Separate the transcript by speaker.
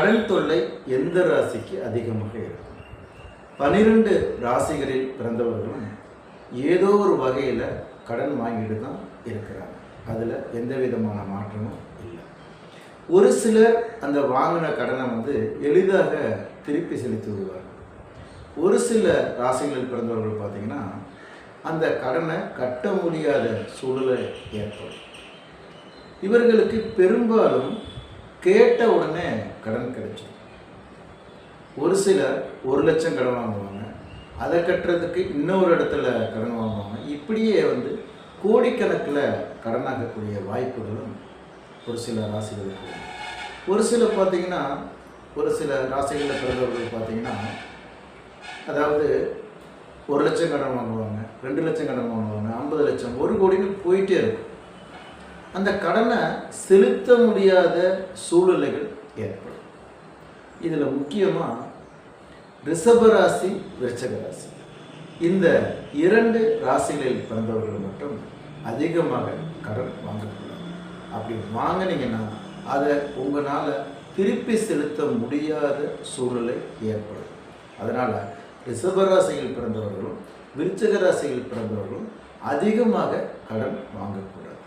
Speaker 1: கடன் தொல்லை எந்த ராசிக்கு அதிகமாக இருக்கும்? 12 ராசிகளில் பிறந்தவர்களும் ஏதோ ஒரு வகையில் கடன் வாங்கிட்டு தான் இருக்கிறாங்க. அதில் எந்த விதமான மாற்றமும் இல்லை. ஒரு சிலர் அந்த வாங்கின கடனை எளிதாக திருப்பி செலுத்தி விடுவார்கள். ஒரு சில ராசிகளில் பிறந்தவர்கள் பார்த்திங்கன்னா அந்த கடனை கட்ட முடியாத சூழலை ஏற்படும். இவர்களுக்கு பெரும்பாலும் கேட்ட உடனே கடன் கிடைச்சிடும். ஒரு சிலர் 1 லட்சம் கடன் வாங்குவாங்க, அதை கட்டுறதுக்கு இன்னொரு இடத்துல கடன் வாங்குவாங்க. இப்படியே கோடிக்கணக்கில் கடனாகக்கூடிய வாய்ப்புகளும் ஒரு சில ராசிகளுக்கு. ஒரு சில பார்த்திங்கன்னா ஒரு சில ராசிகளில் பிறந்தவர்கள் பார்த்திங்கன்னா அதாவது 1 லட்சம் கடன் வாங்குவாங்க, 2 லட்சம் கடன் வாங்குவாங்க, 50 லட்சம், 1 கோடின்னு போயிட்டே இருக்கும். அந்த கடனை செலுத்த முடியாத சூழ்நிலைகள் ஏற்படும். இதில் முக்கியமாக ரிஷபராசி, விருச்சிக ராசி, இந்த 2 ராசிகளில் பிறந்தவர்கள் மட்டும் அதிகமாக கடன் வாங்கக்கூடாது. அப்படி வாங்கினீங்கன்னா அதை உங்களால் திருப்பி செலுத்த முடியாத சூழ்நிலை ஏற்படும். அதனால் ரிஷபராசியில் பிறந்தவர்களும் விருச்சிக ராசியில் பிறந்தவர்களும் அதிகமாக கடன் வாங்கக்கூடாது.